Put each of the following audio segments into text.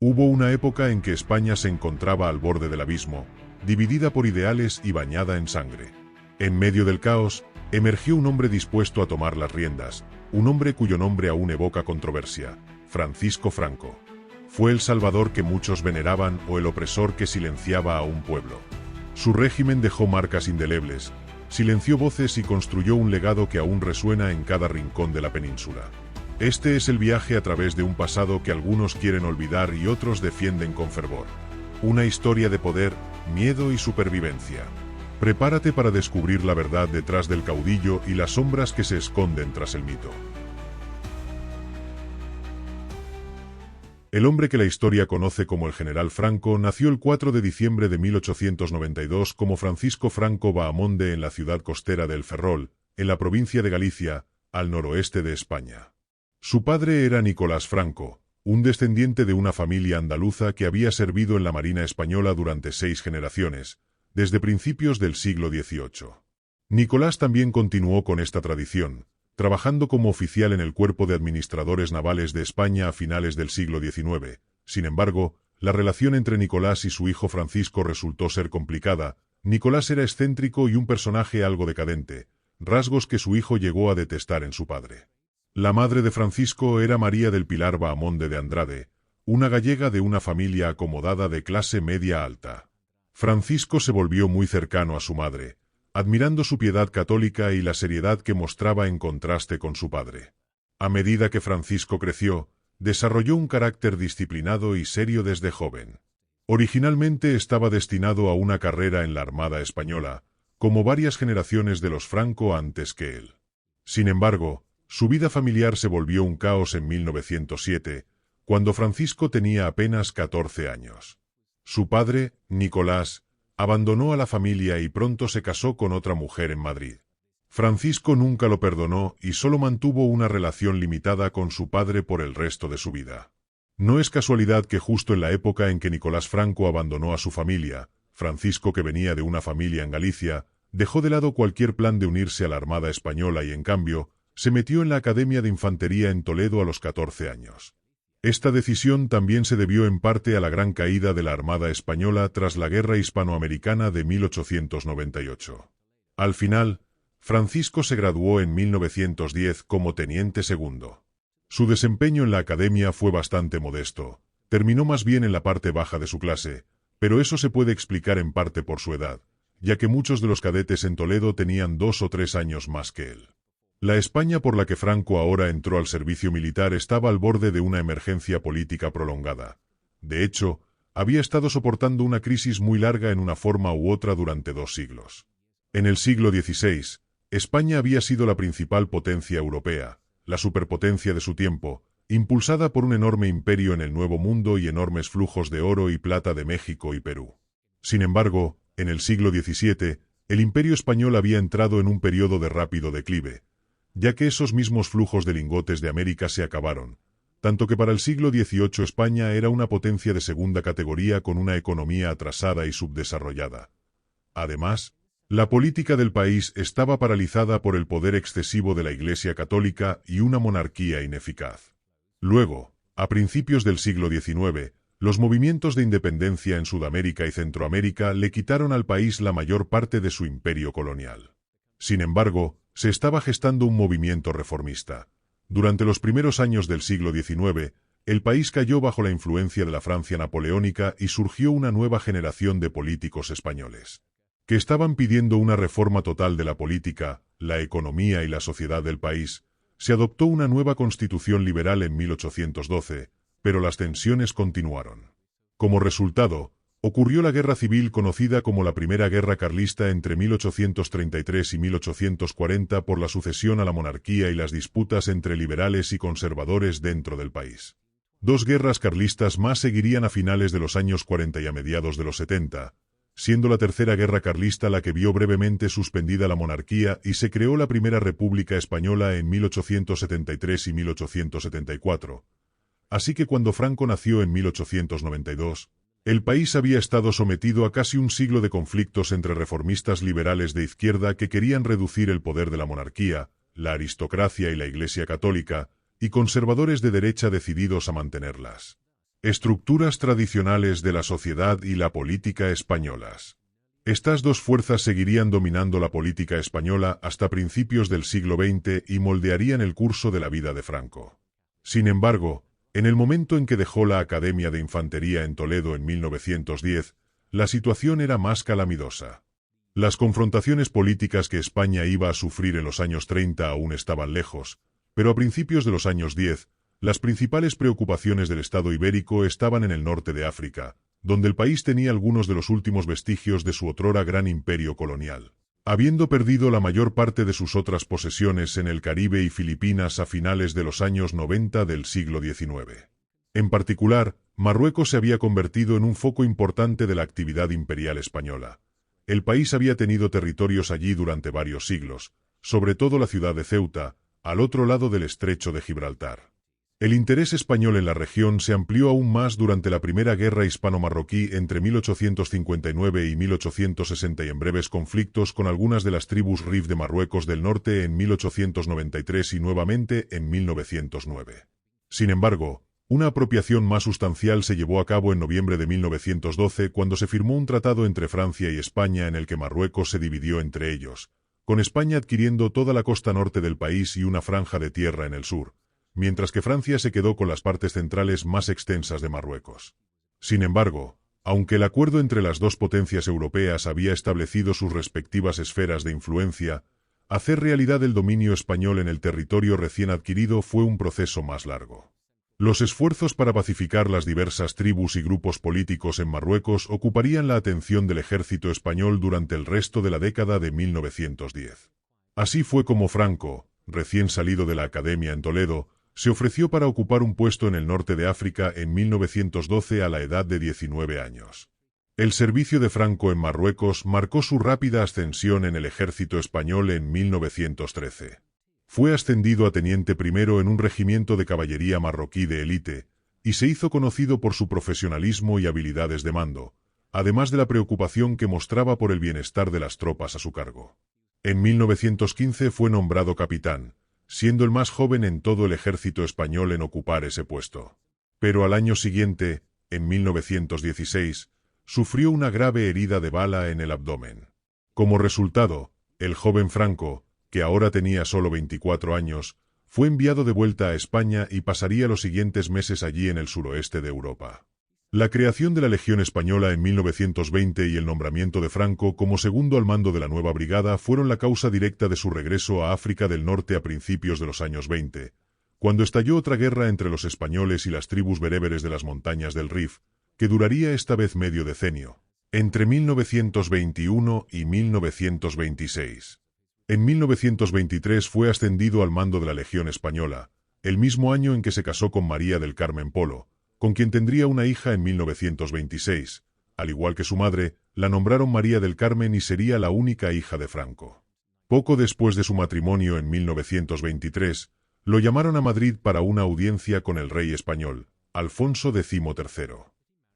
Hubo una época en que España se encontraba al borde del abismo, dividida por ideales y bañada en sangre. En medio del caos, emergió un hombre dispuesto a tomar las riendas, un hombre cuyo nombre aún evoca controversia: Francisco Franco. Fue el salvador que muchos veneraban o el opresor que silenciaba a un pueblo. Su régimen dejó marcas indelebles, silenció voces y construyó un legado que aún resuena en cada rincón de la península. Este es el viaje a través de un pasado que algunos quieren olvidar y otros defienden con fervor. Una historia de poder, miedo y supervivencia. Prepárate para descubrir la verdad detrás del caudillo y las sombras que se esconden tras el mito. El hombre que la historia conoce como el General Franco nació el 4 de diciembre de 1892 como Francisco Franco Bahamonde en la ciudad costera de El Ferrol, en la provincia de Galicia, al noroeste de España. Su padre era Nicolás Franco, un descendiente de una familia andaluza que había servido en la Marina española durante 6 generaciones, desde principios del siglo XVIII. Nicolás también continuó con esta tradición, trabajando como oficial en el Cuerpo de Administradores Navales de España a finales del siglo XIX. Sin embargo, la relación entre Nicolás y su hijo Francisco resultó ser complicada. Nicolás era excéntrico y un personaje algo decadente, rasgos que su hijo llegó a detestar en su padre. La madre de Francisco era María del Pilar Bahamonde de Andrade, una gallega de una familia acomodada de clase media alta. Francisco se volvió muy cercano a su madre, admirando su piedad católica y la seriedad que mostraba en contraste con su padre. A medida que Francisco creció, desarrolló un carácter disciplinado y serio desde joven. Originalmente estaba destinado a una carrera en la Armada Española, como varias generaciones de los Franco antes que él. Sin embargo, su vida familiar se volvió un caos en 1907, cuando Francisco tenía apenas 14 años. Su padre, Nicolás, abandonó a la familia y pronto se casó con otra mujer en Madrid. Francisco nunca lo perdonó y solo mantuvo una relación limitada con su padre por el resto de su vida. No es casualidad que justo en la época en que Nicolás Franco abandonó a su familia, Francisco, que venía de una familia en Galicia, dejó de lado cualquier plan de unirse a la Armada Española y en cambio, se metió en la Academia de Infantería en Toledo a los 14 años. Esta decisión también se debió en parte a la gran caída de la Armada Española tras la Guerra Hispanoamericana de 1898. Al final, Francisco se graduó en 1910 como teniente segundo. Su desempeño en la academia fue bastante modesto, terminó más bien en la parte baja de su clase, pero eso se puede explicar en parte por su edad, ya que muchos de los cadetes en Toledo tenían 2 o 3 años más que él. La España por la que Franco ahora entró al servicio militar estaba al borde de una emergencia política prolongada. De hecho, había estado soportando una crisis muy larga en una forma u otra durante 2 siglos. En el siglo XVI, España había sido la principal potencia europea, la superpotencia de su tiempo, impulsada por un enorme imperio en el Nuevo Mundo y enormes flujos de oro y plata de México y Perú. Sin embargo, en el siglo XVII, el imperio español había entrado en un periodo de rápido declive, ya que esos mismos flujos de lingotes de América se acabaron, tanto que para el siglo XVIII España era una potencia de segunda categoría con una economía atrasada y subdesarrollada. Además, la política del país estaba paralizada por el poder excesivo de la Iglesia Católica y una monarquía ineficaz. Luego, a principios del siglo XIX, los movimientos de independencia en Sudamérica y Centroamérica le quitaron al país la mayor parte de su imperio colonial. Sin embargo, se estaba gestando un movimiento reformista. Durante los primeros años del siglo XIX, el país cayó bajo la influencia de la Francia napoleónica y surgió una nueva generación de políticos españoles, que estaban pidiendo una reforma total de la política, la economía y la sociedad del país. Se adoptó una nueva constitución liberal en 1812, pero las tensiones continuaron. Como resultado, ocurrió la guerra civil conocida como la Primera Guerra Carlista entre 1833 y 1840 por la sucesión a la monarquía y las disputas entre liberales y conservadores dentro del país. 2 guerras carlistas más seguirían a finales de los años 40 y a mediados de los 70, siendo la Tercera Guerra Carlista la que vio brevemente suspendida la monarquía y se creó la Primera República Española en 1873 y 1874. Así que cuando Franco nació en 1892, el país había estado sometido a casi un siglo de conflictos entre reformistas liberales de izquierda que querían reducir el poder de la monarquía, la aristocracia y la Iglesia Católica, y conservadores de derecha decididos a mantenerlas. Estructuras tradicionales de la sociedad y la política españolas. Estas dos fuerzas seguirían dominando la política española hasta principios del siglo XX y moldearían el curso de la vida de Franco. Sin embargo, en el momento en que dejó la Academia de Infantería en Toledo en 1910, la situación era más calamitosa. Las confrontaciones políticas que España iba a sufrir en los años 30 aún estaban lejos, pero a principios de los años 10, las principales preocupaciones del Estado ibérico estaban en el norte de África, donde el país tenía algunos de los últimos vestigios de su otrora gran imperio colonial, habiendo perdido la mayor parte de sus otras posesiones en el Caribe y Filipinas a finales de los años 90 del siglo XIX. En particular, Marruecos se había convertido en un foco importante de la actividad imperial española. El país había tenido territorios allí durante varios siglos, sobre todo la ciudad de Ceuta, al otro lado del estrecho de Gibraltar. El interés español en la región se amplió aún más durante la Primera Guerra Hispano-Marroquí entre 1859 y 1860 y en breves conflictos con algunas de las tribus Rif de Marruecos del Norte en 1893 y nuevamente en 1909. Sin embargo, una apropiación más sustancial se llevó a cabo en noviembre de 1912 cuando se firmó un tratado entre Francia y España en el que Marruecos se dividió entre ellos, con España adquiriendo toda la costa norte del país y una franja de tierra en el sur, mientras que Francia se quedó con las partes centrales más extensas de Marruecos. Sin embargo, aunque el acuerdo entre las dos potencias europeas había establecido sus respectivas esferas de influencia, hacer realidad el dominio español en el territorio recién adquirido fue un proceso más largo. Los esfuerzos para pacificar las diversas tribus y grupos políticos en Marruecos ocuparían la atención del ejército español durante el resto de la década de 1910. Así fue como Franco, recién salido de la Academia en Toledo, se ofreció para ocupar un puesto en el norte de África en 1912 a la edad de 19 años. El servicio de Franco en Marruecos marcó su rápida ascensión en el ejército español en 1913. Fue ascendido a teniente primero en un regimiento de caballería marroquí de élite, y se hizo conocido por su profesionalismo y habilidades de mando, además de la preocupación que mostraba por el bienestar de las tropas a su cargo. En 1915 fue nombrado capitán, siendo el más joven en todo el ejército español en ocupar ese puesto. Pero al año siguiente, en 1916, sufrió una grave herida de bala en el abdomen. Como resultado, el joven Franco, que ahora tenía solo 24 años, fue enviado de vuelta a España y pasaría los siguientes meses allí en el suroeste de Europa. La creación de la Legión Española en 1920 y el nombramiento de Franco como segundo al mando de la nueva brigada fueron la causa directa de su regreso a África del Norte a principios de los años 20, cuando estalló otra guerra entre los españoles y las tribus bereberes de las montañas del Rif, que duraría esta vez medio decenio, entre 1921 y 1926. En 1923 fue ascendido al mando de la Legión Española, el mismo año en que se casó con María del Carmen Polo, con quien tendría una hija en 1926. Al igual que su madre, la nombraron María del Carmen y sería la única hija de Franco. Poco después de su matrimonio en 1923, lo llamaron a Madrid para una audiencia con el rey español, Alfonso XIII.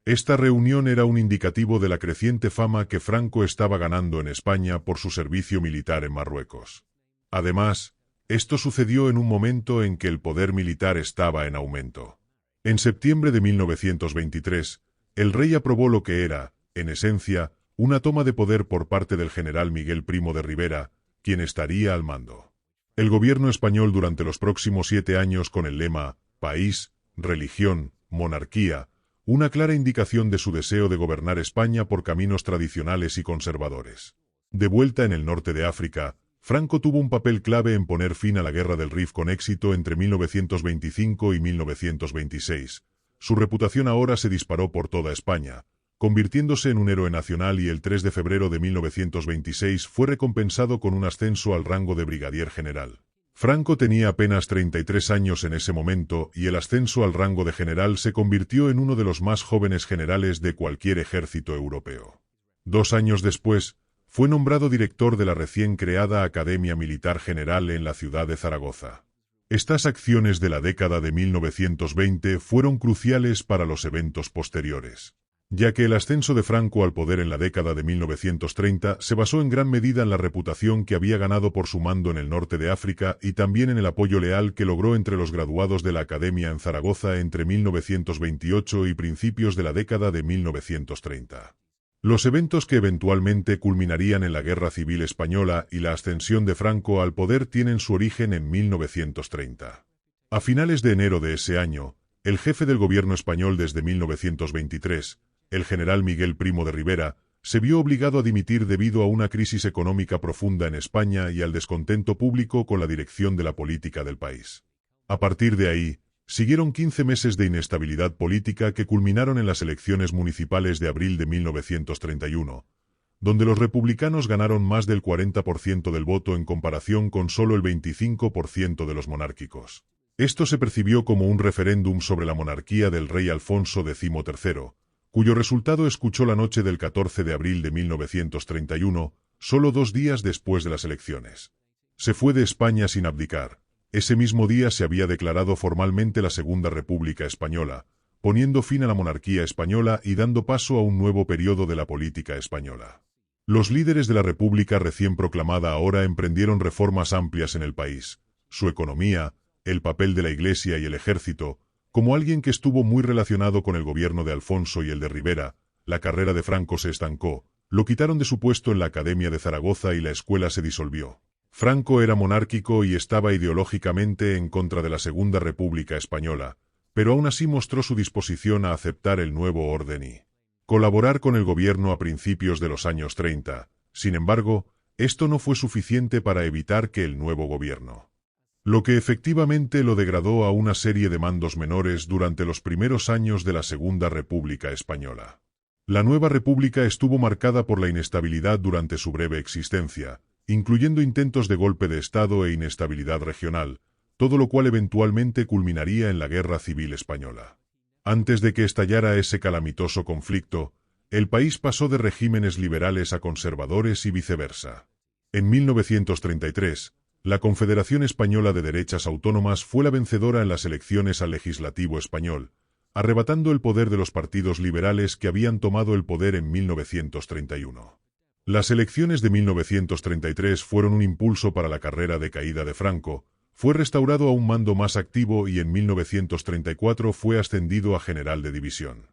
Esta reunión era un indicativo de la creciente fama que Franco estaba ganando en España por su servicio militar en Marruecos. Además, esto sucedió en un momento en que el poder militar estaba en aumento. En septiembre de 1923, el rey aprobó lo que era, en esencia, una toma de poder por parte del general Miguel Primo de Rivera, quien estaría al mando. El gobierno español durante los próximos 7 años con el lema «País, religión, monarquía», una clara indicación de su deseo de gobernar España por caminos tradicionales y conservadores. De vuelta en el norte de África, Franco tuvo un papel clave en poner fin a la Guerra del Rif con éxito entre 1925 y 1926. Su reputación ahora se disparó por toda España, convirtiéndose en un héroe nacional y el 3 de febrero de 1926 fue recompensado con un ascenso al rango de brigadier general. Franco tenía apenas 33 años en ese momento y el ascenso al rango de general se convirtió en uno de los más jóvenes generales de cualquier ejército europeo. 2 años después, fue nombrado director de la recién creada Academia Militar General en la ciudad de Zaragoza. Estas acciones de la década de 1920 fueron cruciales para los eventos posteriores. ya que el ascenso de Franco al poder en la década de 1930 se basó en gran medida en la reputación que había ganado por su mando en el norte de África y también en el apoyo leal que logró entre los graduados de la Academia en Zaragoza entre 1928 y principios de la década de 1930. Los eventos que eventualmente culminarían en la Guerra Civil Española y la ascensión de Franco al poder tienen su origen en 1930. A finales de enero de ese año, el jefe del gobierno español desde 1923, el general Miguel Primo de Rivera, se vio obligado a dimitir debido a una crisis económica profunda en España y al descontento público con la dirección de la política del país. A partir de ahí, siguieron 15 meses de inestabilidad política que culminaron en las elecciones municipales de abril de 1931, donde los republicanos ganaron más del 40% del voto en comparación con solo el 25% de los monárquicos. Esto se percibió como un referéndum sobre la monarquía del rey Alfonso X III, cuyo resultado escuchó la noche del 14 de abril de 1931, solo 2 días después de las elecciones. Se fue de España sin abdicar. Ese mismo día se había declarado formalmente la Segunda República Española, poniendo fin a la monarquía española y dando paso a un nuevo periodo de la política española. Los líderes de la República recién proclamada ahora emprendieron reformas amplias en el país, su economía, el papel de la Iglesia y el ejército. Como alguien que estuvo muy relacionado con el gobierno de Alfonso y el de Rivera, la carrera de Franco se estancó, lo quitaron de su puesto en la Academia de Zaragoza y la escuela se disolvió. Franco era monárquico y estaba ideológicamente en contra de la Segunda República Española, pero aún así mostró su disposición a aceptar el nuevo orden y colaborar con el gobierno a principios de los años 30. Sin embargo, esto no fue suficiente para evitar que el nuevo gobierno, lo que efectivamente lo degradó a una serie de mandos menores durante los primeros años de la Segunda República Española. La nueva república estuvo marcada por la inestabilidad durante su breve existencia, incluyendo intentos de golpe de Estado e inestabilidad regional, todo lo cual eventualmente culminaría en la Guerra Civil Española. Antes de que estallara ese calamitoso conflicto, el país pasó de regímenes liberales a conservadores y viceversa. En 1933, la Confederación Española de Derechas Autónomas fue la vencedora en las elecciones al Legislativo español, arrebatando el poder de los partidos liberales que habían tomado el poder en 1931. Las elecciones de 1933 fueron un impulso para la carrera de caída de Franco, fue restaurado a un mando más activo y en 1934 fue ascendido a general de división.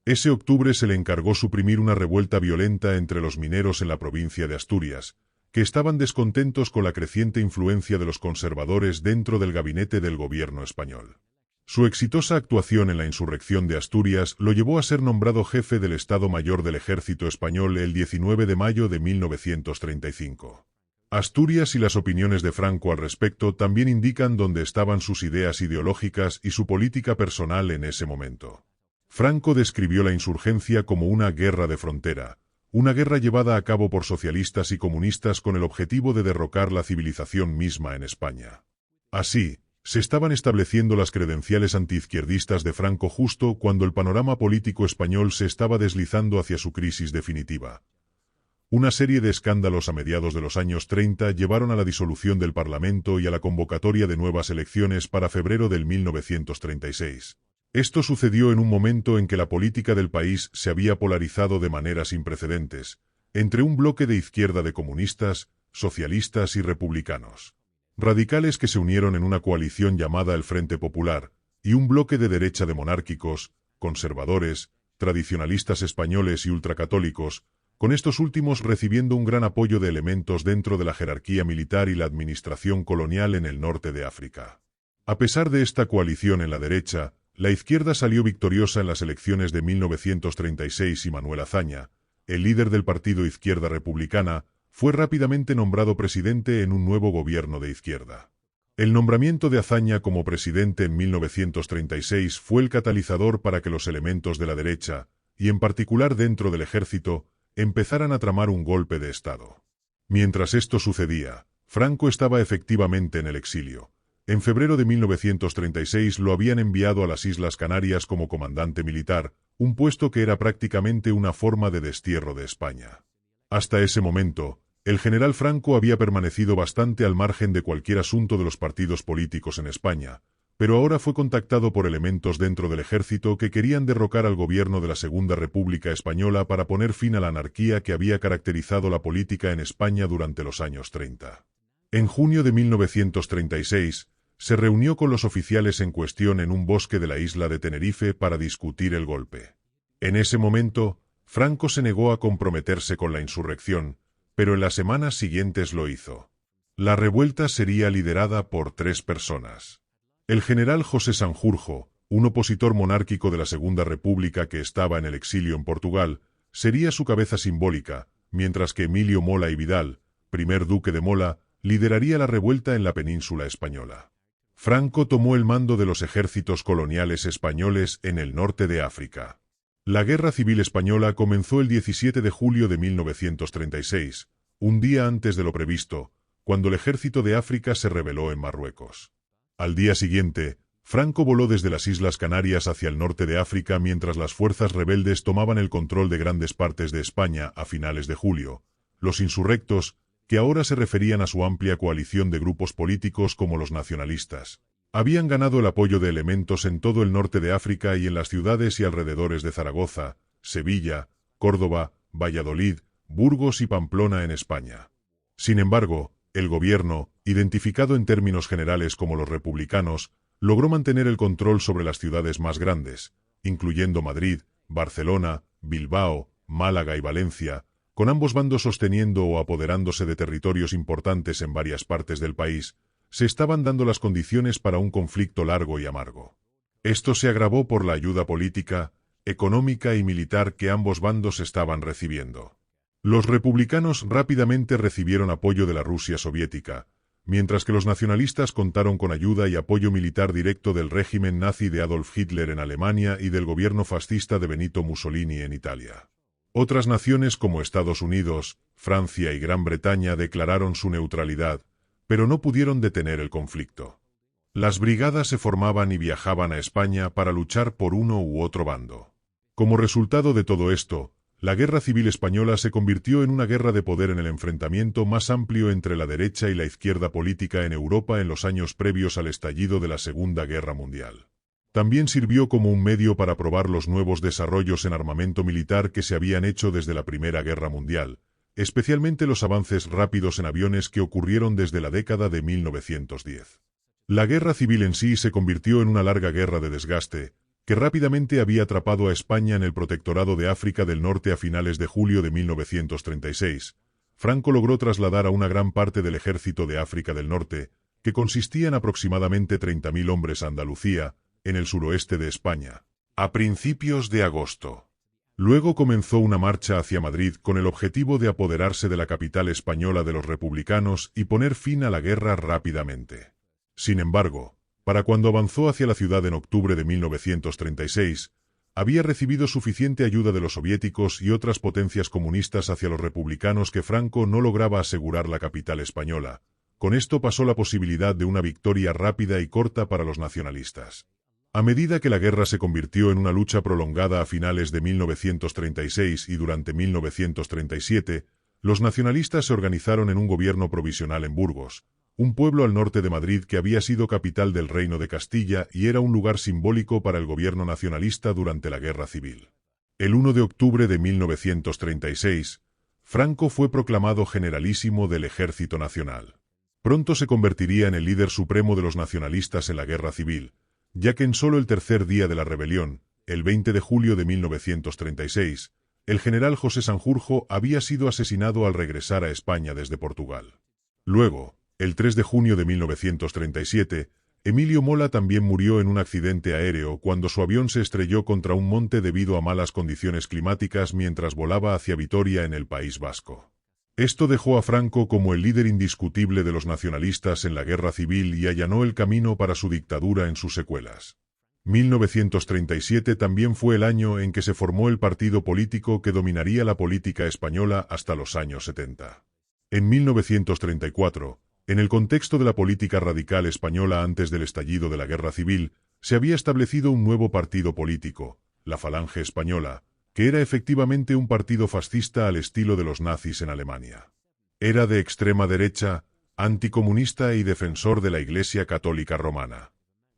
Ese octubre se le encargó suprimir una revuelta violenta entre los mineros en la provincia de Asturias, que estaban descontentos con la creciente influencia de los conservadores dentro del gabinete del gobierno español. Su exitosa actuación en la insurrección de Asturias lo llevó a ser nombrado jefe del Estado Mayor del Ejército Español el 19 de mayo de 1935. Asturias y las opiniones de Franco al respecto también indican dónde estaban sus ideas ideológicas y su política personal en ese momento. Franco describió la insurgencia como una guerra de frontera, una guerra llevada a cabo por socialistas y comunistas con el objetivo de derrocar la civilización misma en España. Así, se estaban estableciendo las credenciales antiizquierdistas de Franco justo cuando el panorama político español se estaba deslizando hacia su crisis definitiva. Una serie de escándalos a mediados de los años 30 llevaron a la disolución del Parlamento y a la convocatoria de nuevas elecciones para febrero del 1936. Esto sucedió en un momento en que la política del país se había polarizado de manera sin precedentes, entre un bloque de izquierda de comunistas, socialistas y republicanos, radicales que se unieron en una coalición llamada el Frente Popular, y un bloque de derecha de monárquicos, conservadores, tradicionalistas españoles y ultracatólicos, con estos últimos recibiendo un gran apoyo de elementos dentro de la jerarquía militar y la administración colonial en el norte de África. A pesar de esta coalición en la derecha, la izquierda salió victoriosa en las elecciones de 1936 y Manuel Azaña, el líder del partido Izquierda Republicana, fue rápidamente nombrado presidente en un nuevo gobierno de izquierda. El nombramiento de Azaña como presidente en 1936 fue el catalizador para que los elementos de la derecha, y en particular dentro del ejército, empezaran a tramar un golpe de Estado. Mientras esto sucedía, Franco estaba efectivamente en el exilio. En febrero de 1936 lo habían enviado a las Islas Canarias como comandante militar, un puesto que era prácticamente una forma de destierro de España. Hasta ese momento, el general Franco había permanecido bastante al margen de cualquier asunto de los partidos políticos en España, pero ahora fue contactado por elementos dentro del ejército que querían derrocar al gobierno de la Segunda República Española para poner fin a la anarquía que había caracterizado la política en España durante los años 30. En junio de 1936, se reunió con los oficiales en cuestión en un bosque de la isla de Tenerife para discutir el golpe. En ese momento, Franco se negó a comprometerse con la insurrección, pero en las semanas siguientes lo hizo. La revuelta sería liderada por 3 personas. El general José Sanjurjo, un opositor monárquico de la Segunda República que estaba en el exilio en Portugal, sería su cabeza simbólica, mientras que Emilio Mola y Vidal, primer duque de Mola, lideraría la revuelta en la península española. Franco tomó el mando de los ejércitos coloniales españoles en el norte de África. La Guerra Civil Española comenzó el 17 de julio de 1936, un día antes de lo previsto, cuando el ejército de África se rebeló en Marruecos. Al día siguiente, Franco voló desde las Islas Canarias hacia el norte de África mientras las fuerzas rebeldes tomaban el control de grandes partes de España a finales de julio. Los insurrectos, que ahora se referían a su amplia coalición de grupos políticos como los nacionalistas, habían ganado el apoyo de elementos en todo el norte de África y en las ciudades y alrededores de Zaragoza, Sevilla, Córdoba, Valladolid, Burgos y Pamplona en España. Sin embargo, el gobierno, identificado en términos generales como los republicanos, logró mantener el control sobre las ciudades más grandes, incluyendo Madrid, Barcelona, Bilbao, Málaga y Valencia, con ambos bandos sosteniendo o apoderándose de territorios importantes en varias partes del país. Se estaban dando las condiciones para un conflicto largo y amargo. Esto se agravó por la ayuda política, económica y militar que ambos bandos estaban recibiendo. Los republicanos rápidamente recibieron apoyo de la Rusia soviética, mientras que los nacionalistas contaron con ayuda y apoyo militar directo del régimen nazi de Adolf Hitler en Alemania y del gobierno fascista de Benito Mussolini en Italia. Otras naciones como Estados Unidos, Francia y Gran Bretaña declararon su neutralidad, pero no pudieron detener el conflicto. Las brigadas se formaban y viajaban a España para luchar por uno u otro bando. Como resultado de todo esto, la Guerra Civil Española se convirtió en una guerra de poder en el enfrentamiento más amplio entre la derecha y la izquierda política en Europa en los años previos al estallido de la Segunda Guerra Mundial. También sirvió como un medio para probar los nuevos desarrollos en armamento militar que se habían hecho desde la Primera Guerra Mundial, especialmente los avances rápidos en aviones que ocurrieron desde la década de 1910. La guerra civil en sí se convirtió en una larga guerra de desgaste, que rápidamente había atrapado a España en el protectorado de África del Norte a finales de julio de 1936. Franco logró trasladar a una gran parte del ejército de África del Norte, que consistía en aproximadamente 30.000 hombres a Andalucía, en el suroeste de España, a principios de agosto. Luego comenzó una marcha hacia Madrid con el objetivo de apoderarse de la capital española de los republicanos y poner fin a la guerra rápidamente. Sin embargo, para cuando avanzó hacia la ciudad en octubre de 1936, había recibido suficiente ayuda de los soviéticos y otras potencias comunistas hacia los republicanos que Franco no lograba asegurar la capital española. Con esto pasó la posibilidad de una victoria rápida y corta para los nacionalistas. A medida que la guerra se convirtió en una lucha prolongada a finales de 1936 y durante 1937, los nacionalistas se organizaron en un gobierno provisional en Burgos, un pueblo al norte de Madrid que había sido capital del Reino de Castilla y era un lugar simbólico para el gobierno nacionalista durante la Guerra Civil. El 1 de octubre de 1936, Franco fue proclamado generalísimo del Ejército Nacional. Pronto se convertiría en el líder supremo de los nacionalistas en la Guerra Civil, ya que en solo el tercer día de la rebelión, el 20 de julio de 1936, el general José Sanjurjo había sido asesinado al regresar a España desde Portugal. Luego, el 3 de junio de 1937, Emilio Mola también murió en un accidente aéreo cuando su avión se estrelló contra un monte debido a malas condiciones climáticas mientras volaba hacia Vitoria en el País Vasco. Esto dejó a Franco como el líder indiscutible de los nacionalistas en la guerra civil y allanó el camino para su dictadura en sus secuelas. 1937 también fue el año en que se formó el partido político que dominaría la política española hasta los años 70. En 1934, en el contexto de la política radical española antes del estallido de la guerra civil, se había establecido un nuevo partido político, la Falange Española, que era efectivamente un partido fascista al estilo de los nazis en Alemania. Era de extrema derecha, anticomunista y defensor de la Iglesia Católica Romana.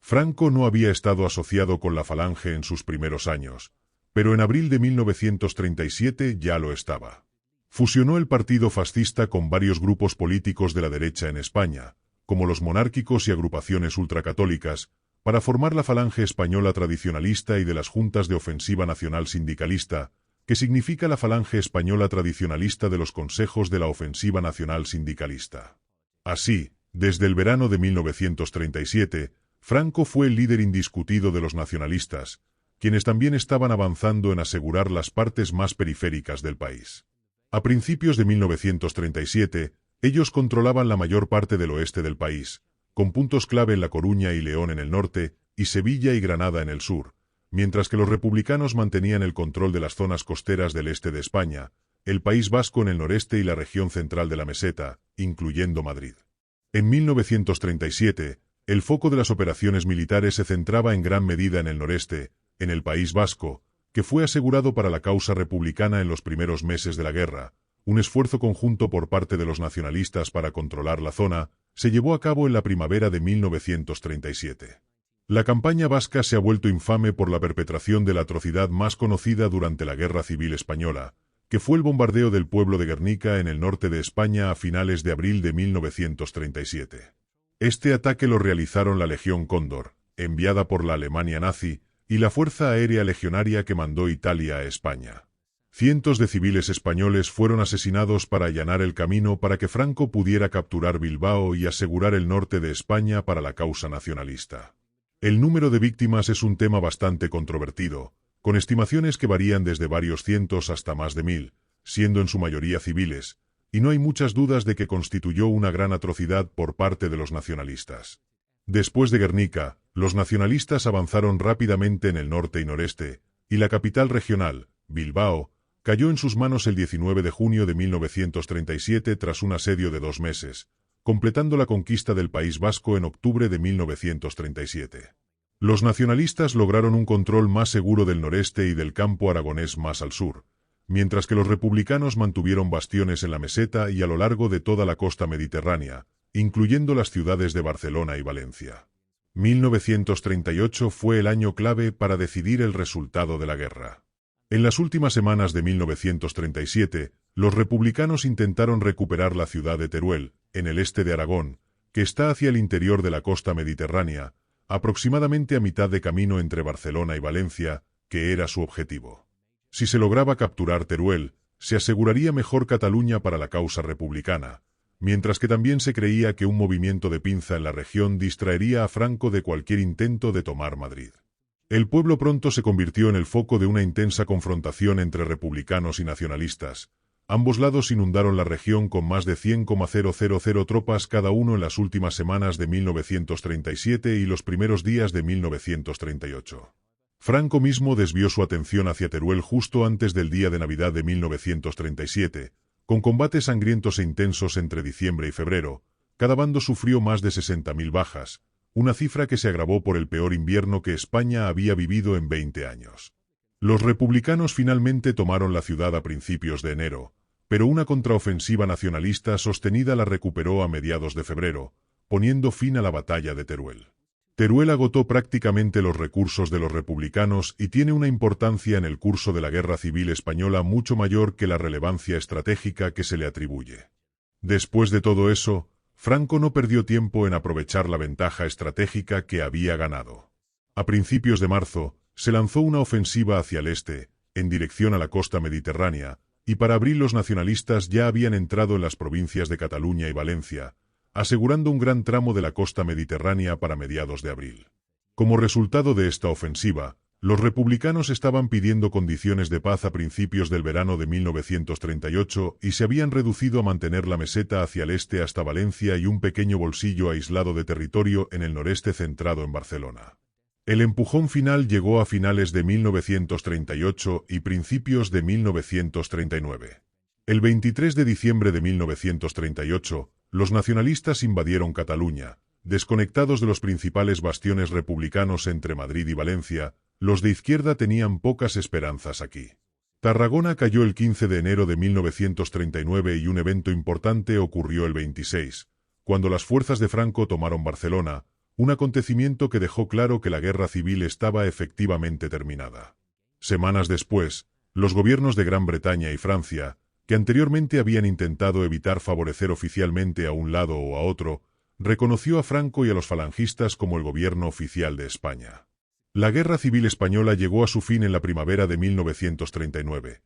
Franco no había estado asociado con la Falange en sus primeros años, pero en abril de 1937 ya lo estaba. Fusionó el partido fascista con varios grupos políticos de la derecha en España, como los monárquicos y agrupaciones ultracatólicas, para formar la Falange Española Tradicionalista y de las Juntas de Ofensiva Nacional Sindicalista, que significa la Falange Española Tradicionalista de los Consejos de la Ofensiva Nacional Sindicalista. Así, desde el verano de 1937, Franco fue el líder indiscutido de los nacionalistas, quienes también estaban avanzando en asegurar las partes más periféricas del país. A principios de 1937, ellos controlaban la mayor parte del oeste del país, con puntos clave en La Coruña y León en el norte, y Sevilla y Granada en el sur, mientras que los republicanos mantenían el control de las zonas costeras del este de España, el País Vasco en el noreste y la región central de la meseta, incluyendo Madrid. En 1937, el foco de las operaciones militares se centraba en gran medida en el noreste, en el País Vasco, que fue asegurado para la causa republicana en los primeros meses de la guerra. Un esfuerzo conjunto por parte de los nacionalistas para controlar la zona se llevó a cabo en la primavera de 1937. La campaña vasca se ha vuelto infame por la perpetración de la atrocidad más conocida durante la Guerra Civil Española, que fue el bombardeo del pueblo de Guernica en el norte de España a finales de abril de 1937. Este ataque lo realizaron la Legión Cóndor, enviada por la Alemania nazi, y la Fuerza Aérea Legionaria que mandó Italia a España. Cientos de civiles españoles fueron asesinados para allanar el camino para que Franco pudiera capturar Bilbao y asegurar el norte de España para la causa nacionalista. El número de víctimas es un tema bastante controvertido, con estimaciones que varían desde varios cientos hasta más de 1000, siendo en su mayoría civiles, y no hay muchas dudas de que constituyó una gran atrocidad por parte de los nacionalistas. Después de Guernica, los nacionalistas avanzaron rápidamente en el norte y noreste, y la capital regional, Bilbao, cayó en sus manos el 19 de junio de 1937 tras un asedio de 2 meses, completando la conquista del País Vasco en octubre de 1937. Los nacionalistas lograron un control más seguro del noreste y del campo aragonés más al sur, mientras que los republicanos mantuvieron bastiones en la meseta y a lo largo de toda la costa mediterránea, incluyendo las ciudades de Barcelona y Valencia. 1938 fue el año clave para decidir el resultado de la guerra. En las últimas semanas de 1937, los republicanos intentaron recuperar la ciudad de Teruel, en el este de Aragón, que está hacia el interior de la costa mediterránea, aproximadamente a mitad de camino entre Barcelona y Valencia, que era su objetivo. Si se lograba capturar Teruel, se aseguraría mejor Cataluña para la causa republicana, mientras que también se creía que un movimiento de pinza en la región distraería a Franco de cualquier intento de tomar Madrid. El pueblo pronto se convirtió en el foco de una intensa confrontación entre republicanos y nacionalistas. Ambos lados inundaron la región con más de 100,000 tropas cada uno en las últimas semanas de 1937 y los primeros días de 1938. Franco mismo desvió su atención hacia Teruel justo antes del día de Navidad de 1937, con combates sangrientos e intensos entre diciembre y febrero. Cada bando sufrió más de 60.000 bajas, una cifra que se agravó por el peor invierno que España había vivido en 20 años. Los republicanos finalmente tomaron la ciudad a principios de enero, pero una contraofensiva nacionalista sostenida la recuperó a mediados de febrero, poniendo fin a la batalla de Teruel. Teruel agotó prácticamente los recursos de los republicanos y tiene una importancia en el curso de la Guerra Civil Española mucho mayor que la relevancia estratégica que se le atribuye. Después de todo eso, Franco no perdió tiempo en aprovechar la ventaja estratégica que había ganado. A principios de marzo, se lanzó una ofensiva hacia el este, en dirección a la costa mediterránea, y para abril los nacionalistas ya habían entrado en las provincias de Cataluña y Valencia, asegurando un gran tramo de la costa mediterránea para mediados de abril. Como resultado de esta ofensiva, los republicanos estaban pidiendo condiciones de paz a principios del verano de 1938 y se habían reducido a mantener la meseta hacia el este hasta Valencia y un pequeño bolsillo aislado de territorio en el noreste centrado en Barcelona. El empujón final llegó a finales de 1938 y principios de 1939. El 23 de diciembre de 1938, los nacionalistas invadieron Cataluña. Desconectados de los principales bastiones republicanos entre Madrid y Valencia, los de izquierda tenían pocas esperanzas aquí. Tarragona cayó el 15 de enero de 1939 y un evento importante ocurrió el 26, cuando las fuerzas de Franco tomaron Barcelona, un acontecimiento que dejó claro que la guerra civil estaba efectivamente terminada. Semanas después, los gobiernos de Gran Bretaña y Francia, que anteriormente habían intentado evitar favorecer oficialmente a un lado o a otro, reconoció a Franco y a los falangistas como el gobierno oficial de España. La Guerra Civil Española llegó a su fin en la primavera de 1939.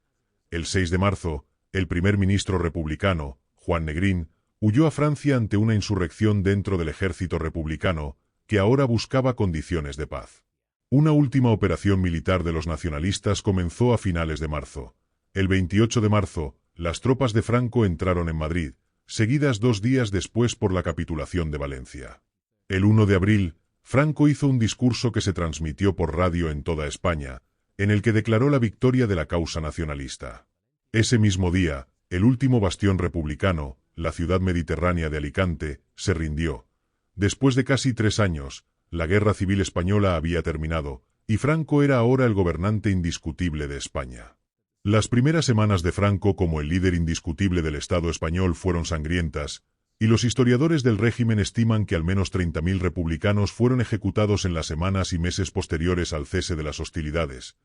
El 6 de marzo, el primer ministro republicano, Juan Negrín, huyó a Francia ante una insurrección dentro del ejército republicano, que ahora buscaba condiciones de paz. Una última operación militar de los nacionalistas comenzó a finales de marzo. El 28 de marzo, las tropas de Franco entraron en Madrid, seguidas 2 días después por la capitulación de Valencia. El 1 de abril, Franco hizo un discurso que se transmitió por radio en toda España, en el que declaró la victoria de la causa nacionalista. Ese mismo día, el último bastión republicano, la ciudad mediterránea de Alicante, se rindió. Después de casi 3 años, la Guerra Civil Española había terminado, y Franco era ahora el gobernante indiscutible de España. Las primeras semanas de Franco como el líder indiscutible del Estado español fueron sangrientas, y los historiadores del régimen estiman que al menos 30.000 republicanos fueron ejecutados en las semanas y meses posteriores al cese de las hostilidades,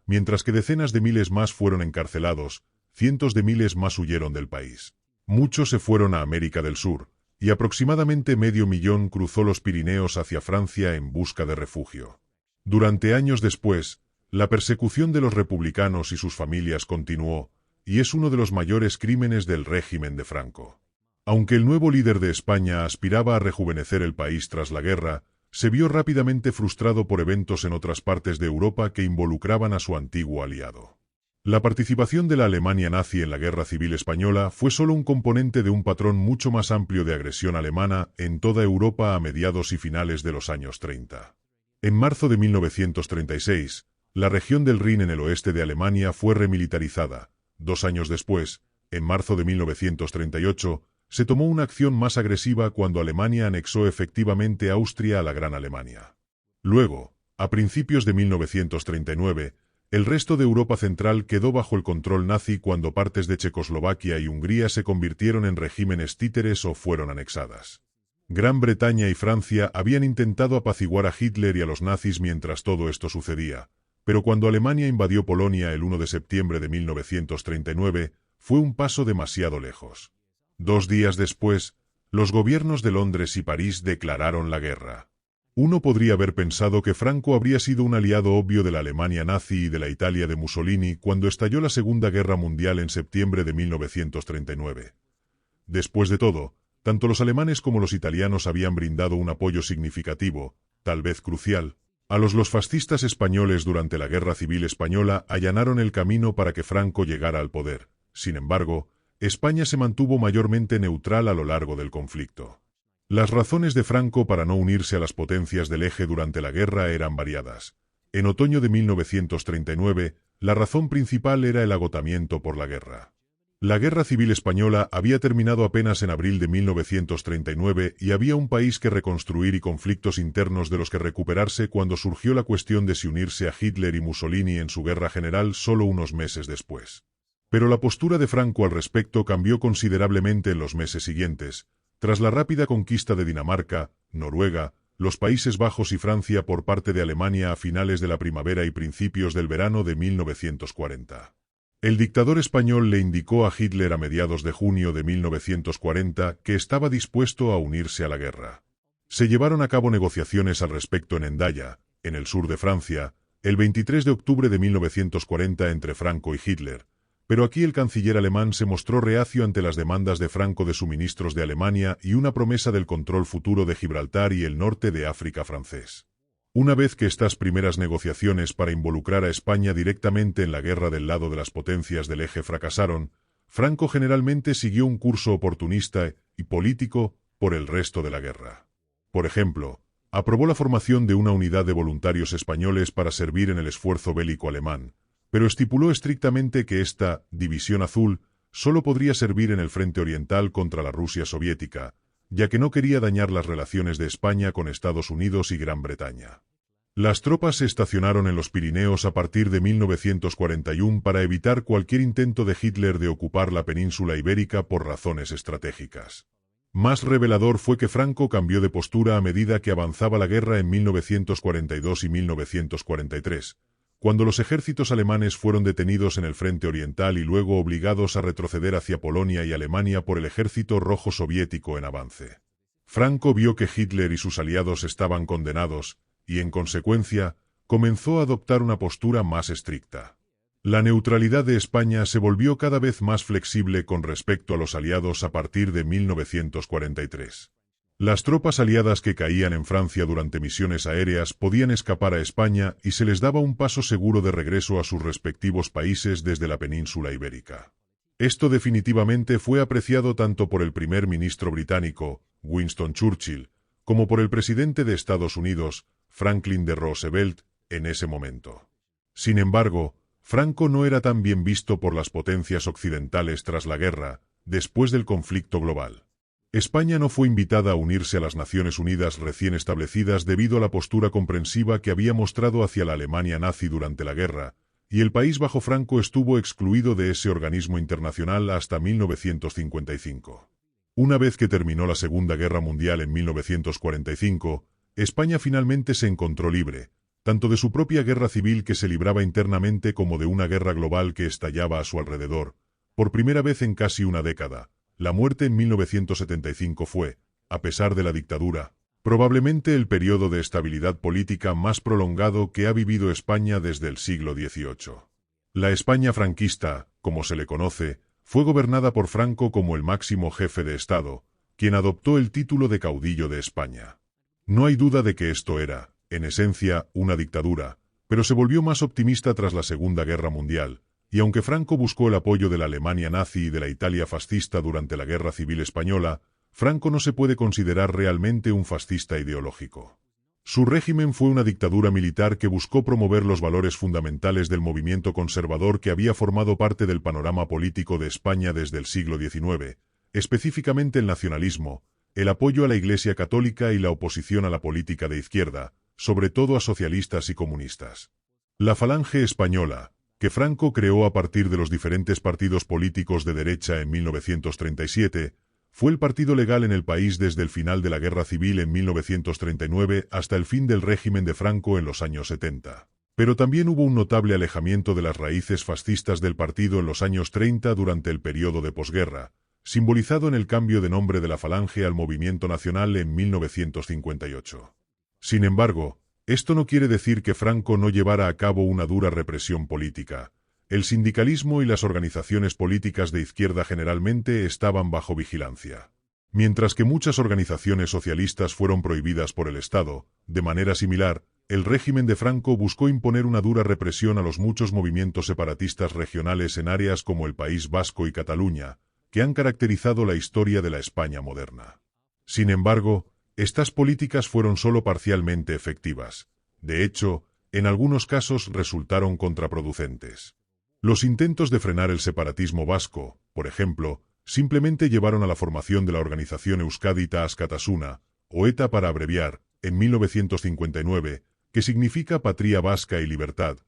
mientras que decenas de miles más fueron encarcelados, cientos de miles más huyeron del país. Muchos se fueron a América del Sur, y aproximadamente 500.000 cruzó los Pirineos hacia Francia en busca de refugio. Durante años después, la persecución de los republicanos y sus familias continuó, y es uno de los mayores crímenes del régimen de Franco. Aunque el nuevo líder de España aspiraba a rejuvenecer el país tras la guerra, se vio rápidamente frustrado por eventos en otras partes de Europa que involucraban a su antiguo aliado. La participación de la Alemania nazi en la Guerra Civil Española fue solo un componente de un patrón mucho más amplio de agresión alemana en toda Europa a mediados y finales de los años 30. En marzo de 1936, la región del Rin en el oeste de Alemania fue remilitarizada. 2 años después, en marzo de 1938, se tomó una acción más agresiva cuando Alemania anexó efectivamente Austria a la Gran Alemania. Luego, a principios de 1939, el resto de Europa Central quedó bajo el control nazi cuando partes de Checoslovaquia y Hungría se convirtieron en regímenes títeres o fueron anexadas. Gran Bretaña y Francia habían intentado apaciguar a Hitler y a los nazis mientras todo esto sucedía, pero cuando Alemania invadió Polonia el 1 de septiembre de 1939, fue un paso demasiado lejos. 2 días después, los gobiernos de Londres y París declararon la guerra. Uno podría haber pensado que Franco habría sido un aliado obvio de la Alemania nazi y de la Italia de Mussolini cuando estalló la Segunda Guerra Mundial en septiembre de 1939. Después de todo, tanto los alemanes como los italianos habían brindado un apoyo significativo, tal vez crucial, a los fascistas españoles durante la Guerra Civil Española allanaron el camino para que Franco llegara al poder. Sin embargo, España se mantuvo mayormente neutral a lo largo del conflicto. Las razones de Franco para no unirse a las potencias del eje durante la guerra eran variadas. En otoño de 1939, la razón principal era el agotamiento por la guerra. La Guerra Civil Española había terminado apenas en abril de 1939 y había un país que reconstruir y conflictos internos de los que recuperarse cuando surgió la cuestión de si unirse a Hitler y Mussolini en su guerra general solo unos meses después. Pero la postura de Franco al respecto cambió considerablemente en los meses siguientes, tras la rápida conquista de Dinamarca, Noruega, los Países Bajos y Francia por parte de Alemania a finales de la primavera y principios del verano de 1940. El dictador español le indicó a Hitler a mediados de junio de 1940 que estaba dispuesto a unirse a la guerra. Se llevaron a cabo negociaciones al respecto en Hendaya, en el sur de Francia, el 23 de octubre de 1940 entre Franco y Hitler, pero aquí el canciller alemán se mostró reacio ante las demandas de Franco de suministros de Alemania y una promesa del control futuro de Gibraltar y el norte de África francés. Una vez que estas primeras negociaciones para involucrar a España directamente en la guerra del lado de las potencias del eje fracasaron, Franco generalmente siguió un curso oportunista y político por el resto de la guerra. Por ejemplo, aprobó la formación de una unidad de voluntarios españoles para servir en el esfuerzo bélico alemán, pero estipuló estrictamente que esta «división azul» solo podría servir en el frente oriental contra la Rusia soviética, ya que no quería dañar las relaciones de España con Estados Unidos y Gran Bretaña. Las tropas se estacionaron en los Pirineos a partir de 1941 para evitar cualquier intento de Hitler de ocupar la península ibérica por razones estratégicas. Más revelador fue que Franco cambió de postura a medida que avanzaba la guerra en 1942 y 1943, cuando los ejércitos alemanes fueron detenidos en el frente oriental y luego obligados a retroceder hacia Polonia y Alemania por el ejército rojo soviético en avance. Franco vio que Hitler y sus aliados estaban condenados, y en consecuencia, comenzó a adoptar una postura más estricta. La neutralidad de España se volvió cada vez más flexible con respecto a los aliados a partir de 1943. Las tropas aliadas que caían en Francia durante misiones aéreas podían escapar a España y se les daba un paso seguro de regreso a sus respectivos países desde la península ibérica. Esto definitivamente fue apreciado tanto por el primer ministro británico, Winston Churchill, como por el presidente de Estados Unidos, Franklin D. Roosevelt, en ese momento. Sin embargo, Franco no era tan bien visto por las potencias occidentales tras la guerra, después del conflicto global. España no fue invitada a unirse a las Naciones Unidas recién establecidas debido a la postura comprensiva que había mostrado hacia la Alemania nazi durante la guerra, y el país bajo Franco estuvo excluido de ese organismo internacional hasta 1955. Una vez que terminó la Segunda Guerra Mundial en 1945, España finalmente se encontró libre, tanto de su propia guerra civil que se libraba internamente como de una guerra global que estallaba a su alrededor, por primera vez en casi una década. La muerte en 1975 fue, a pesar de la dictadura, probablemente el periodo de estabilidad política más prolongado que ha vivido España desde el siglo XVIII. La España franquista, como se le conoce, fue gobernada por Franco como el máximo jefe de Estado, quien adoptó el título de caudillo de España. No hay duda de que esto era, en esencia, una dictadura, pero se volvió más optimista tras la Segunda Guerra Mundial, y aunque Franco buscó el apoyo de la Alemania nazi y de la Italia fascista durante la Guerra Civil Española, Franco no se puede considerar realmente un fascista ideológico. Su régimen fue una dictadura militar que buscó promover los valores fundamentales del movimiento conservador que había formado parte del panorama político de España desde el siglo XIX, específicamente el nacionalismo, el apoyo a la Iglesia católica y la oposición a la política de izquierda, sobre todo a socialistas y comunistas. La Falange Española, que Franco creó a partir de los diferentes partidos políticos de derecha en 1937, fue el partido legal en el país desde el final de la Guerra Civil en 1939 hasta el fin del régimen de Franco en los años 70. Pero también hubo un notable alejamiento de las raíces fascistas del partido en los años 30 durante el periodo de posguerra, simbolizado en el cambio de nombre de la Falange al Movimiento Nacional en 1958. Sin embargo, esto no quiere decir que Franco no llevara a cabo una dura represión política. El sindicalismo y las organizaciones políticas de izquierda generalmente estaban bajo vigilancia. Mientras que muchas organizaciones socialistas fueron prohibidas por el Estado, de manera similar, el régimen de Franco buscó imponer una dura represión a los muchos movimientos separatistas regionales en áreas como el País Vasco y Cataluña, que han caracterizado la historia de la España moderna. Sin embargo, estas políticas fueron solo parcialmente efectivas. De hecho, en algunos casos resultaron contraproducentes. Los intentos de frenar el separatismo vasco, por ejemplo, simplemente llevaron a la formación de la organización Euskadi-Ta Askatasuna, o ETA para abreviar, en 1959, que significa Patria Vasca y Libertad.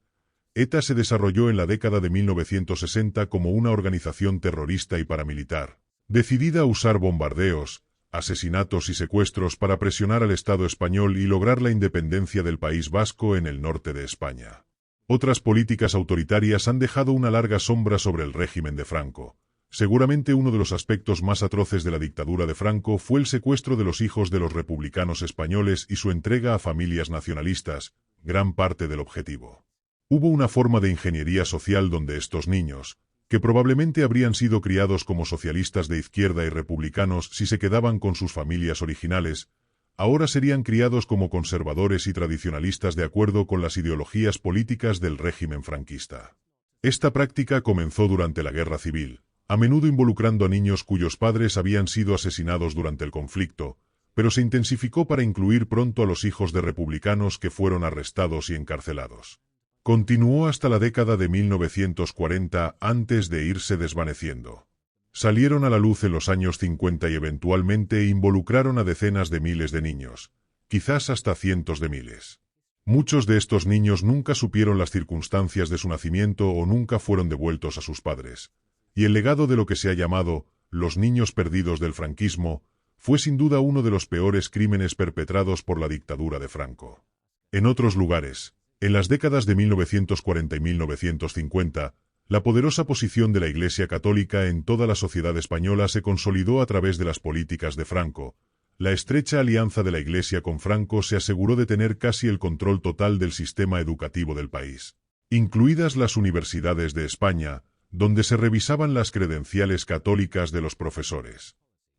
ETA se desarrolló en la década de 1960 como una organización terrorista y paramilitar, decidida a usar bombardeos, asesinatos y secuestros para presionar al Estado español y lograr la independencia del País Vasco en el norte de España. Otras políticas autoritarias han dejado una larga sombra sobre el régimen de Franco. Seguramente uno de los aspectos más atroces de la dictadura de Franco fue el secuestro de los hijos de los republicanos españoles y su entrega a familias nacionalistas, gran parte del objetivo. Hubo una forma de ingeniería social donde estos niños, que probablemente habrían sido criados como socialistas de izquierda y republicanos si se quedaban con sus familias originales, ahora serían criados como conservadores y tradicionalistas de acuerdo con las ideologías políticas del régimen franquista. Esta práctica comenzó durante la Guerra Civil, a menudo involucrando a niños cuyos padres habían sido asesinados durante el conflicto, pero se intensificó para incluir pronto a los hijos de republicanos que fueron arrestados y encarcelados. Continuó hasta la década de 1940 antes de irse desvaneciendo. Salieron a la luz en los años 50 y eventualmente involucraron a decenas de miles de niños, quizás hasta cientos de miles. Muchos de estos niños nunca supieron las circunstancias de su nacimiento o nunca fueron devueltos a sus padres. Y el legado de lo que se ha llamado los niños perdidos del franquismo fue sin duda uno de los peores crímenes perpetrados por la dictadura de Franco. En otros lugares, en las décadas de 1940 y 1950, la poderosa posición de la Iglesia Católica en toda la sociedad española se consolidó a través de las políticas de Franco. La estrecha alianza de la Iglesia con Franco se aseguró de tener casi el control total del sistema educativo del país, incluidas las universidades de España, donde se revisaban las credenciales católicas de los profesores.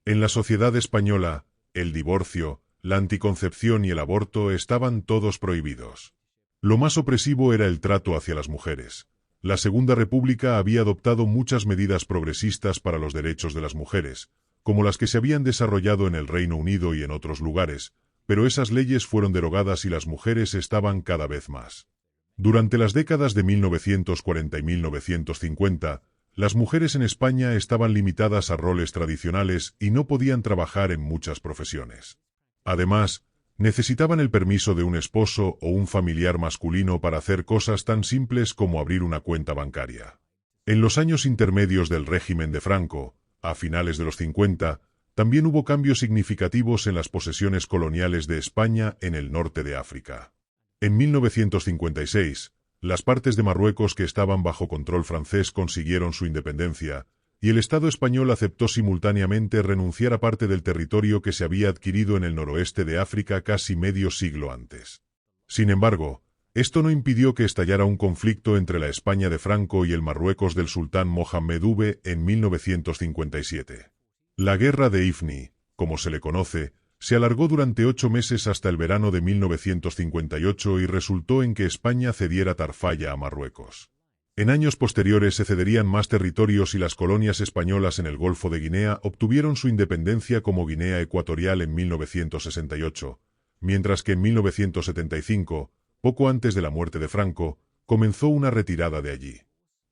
En la sociedad española, el divorcio, la anticoncepción y el aborto estaban todos prohibidos. Lo más opresivo era el trato hacia las mujeres. La Segunda República había adoptado muchas medidas progresistas para los derechos de las mujeres, como las que se habían desarrollado en el Reino Unido y en otros lugares, pero esas leyes fueron derogadas y las mujeres estaban cada vez más. Durante las décadas de 1940 y 1950, las mujeres en España estaban limitadas a roles tradicionales y no podían trabajar en muchas profesiones. Además, necesitaban el permiso de un esposo o un familiar masculino para hacer cosas tan simples como abrir una cuenta bancaria. En los años intermedios del régimen de Franco, a finales de los 50, también hubo cambios significativos en las posesiones coloniales de España en el norte de África. En 1956, las partes de Marruecos que estaban bajo control francés consiguieron su independencia, y el Estado español aceptó simultáneamente renunciar a parte del territorio que se había adquirido en el noroeste de África casi medio siglo antes. Sin embargo, esto no impidió que estallara un conflicto entre la España de Franco y el Marruecos del sultán Mohammed V en 1957. La Guerra de Ifni, como se le conoce, se alargó durante 8 meses hasta el verano de 1958 y resultó en que España cediera Tarfaya a Marruecos. En años posteriores se cederían más territorios y las colonias españolas en el Golfo de Guinea obtuvieron su independencia como Guinea Ecuatorial en 1968, mientras que en 1975, poco antes de la muerte de Franco, comenzó una retirada de allí.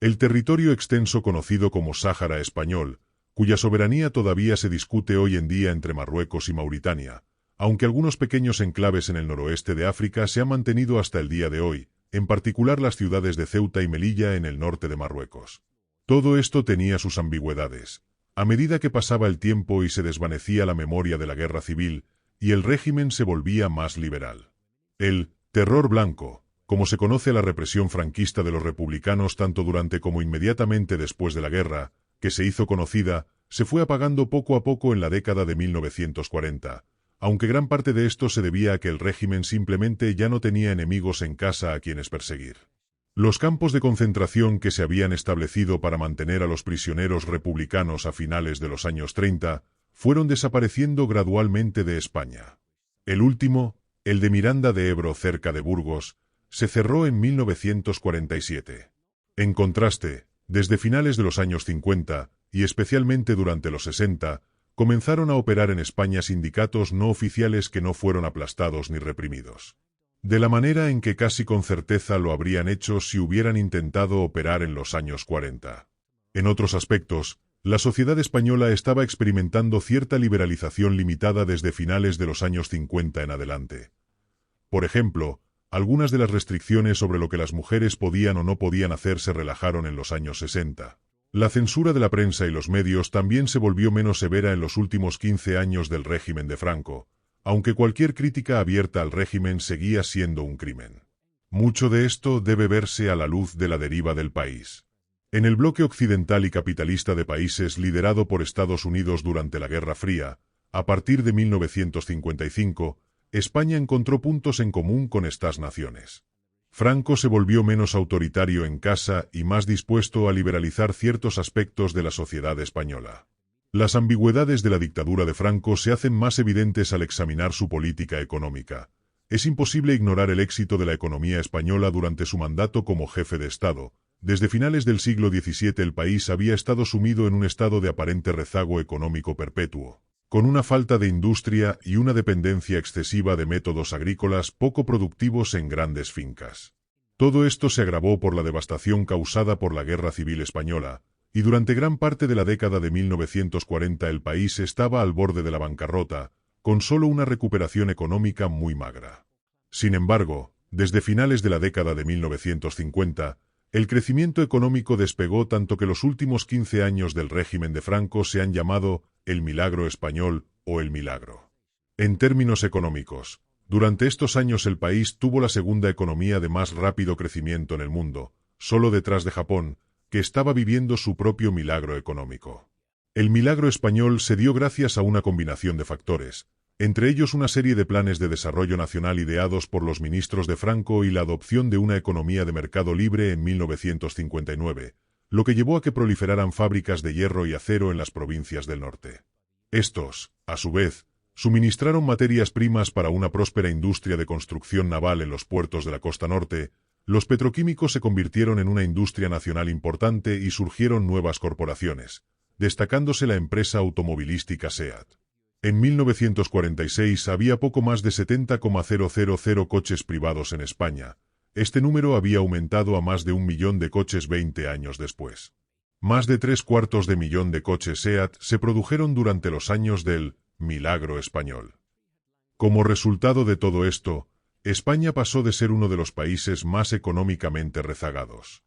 El territorio extenso conocido como Sáhara Español, cuya soberanía todavía se discute hoy en día entre Marruecos y Mauritania, aunque algunos pequeños enclaves en el noroeste de África se han mantenido hasta el día de hoy, en particular las ciudades de Ceuta y Melilla en el norte de Marruecos. Todo esto tenía sus ambigüedades. A medida que pasaba el tiempo y se desvanecía la memoria de la guerra civil, y el régimen se volvía más liberal. El terror blanco, como se conoce la represión franquista de los republicanos tanto durante como inmediatamente después de la guerra, que se hizo conocida, se fue apagando poco a poco en la década de 1940, aunque gran parte de esto se debía a que el régimen simplemente ya no tenía enemigos en casa a quienes perseguir. Los campos de concentración que se habían establecido para mantener a los prisioneros republicanos a finales de los años 30, fueron desapareciendo gradualmente de España. El último, el de Miranda de Ebro cerca de Burgos, se cerró en 1947. En contraste, desde finales de los años 50, y especialmente durante los 60, comenzaron a operar en España sindicatos no oficiales que no fueron aplastados ni reprimidos. De la manera en que casi con certeza lo habrían hecho si hubieran intentado operar en los años 40. En otros aspectos, la sociedad española estaba experimentando cierta liberalización limitada desde finales de los años 50 en adelante. Por ejemplo, algunas de las restricciones sobre lo que las mujeres podían o no podían hacer se relajaron en los años 60. La censura de la prensa y los medios también se volvió menos severa en los últimos 15 años del régimen de Franco, aunque cualquier crítica abierta al régimen seguía siendo un crimen. Mucho de esto debe verse a la luz de la deriva del país. En el bloque occidental y capitalista de países liderado por Estados Unidos durante la Guerra Fría, a partir de 1955, España encontró puntos en común con estas naciones. Franco se volvió menos autoritario en casa y más dispuesto a liberalizar ciertos aspectos de la sociedad española. Las ambigüedades de la dictadura de Franco se hacen más evidentes al examinar su política económica. Es imposible ignorar el éxito de la economía española durante su mandato como jefe de Estado. Desde finales del siglo XVII el país había estado sumido en un estado de aparente rezago económico perpetuo, con una falta de industria y una dependencia excesiva de métodos agrícolas poco productivos en grandes fincas. Todo esto se agravó por la devastación causada por la Guerra Civil Española, y durante gran parte de la década de 1940 el país estaba al borde de la bancarrota, con solo una recuperación económica muy magra. Sin embargo, desde finales de la década de 1950, el crecimiento económico despegó tanto que los últimos 15 años del régimen de Franco se han llamado el milagro español, o el milagro. En términos económicos, durante estos años el país tuvo la segunda economía de más rápido crecimiento en el mundo, solo detrás de Japón, que estaba viviendo su propio milagro económico. El milagro español se dio gracias a una combinación de factores, entre ellos una serie de planes de desarrollo nacional ideados por los ministros de Franco y la adopción de una economía de mercado libre en 1959, lo que llevó a que proliferaran fábricas de hierro y acero en las provincias del norte. Estos, a su vez, suministraron materias primas para una próspera industria de construcción naval en los puertos de la costa norte. Los petroquímicos se convirtieron en una industria nacional importante y surgieron nuevas corporaciones, destacándose la empresa automovilística SEAT. En 1946 había poco más de 70,000 coches privados en España. Este número había aumentado a más de 1 millón de coches 20 años después. Más de 3/4 de coches SEAT se produjeron durante los años del milagro español. Como resultado de todo esto, España pasó de ser uno de los países más económicamente rezagados.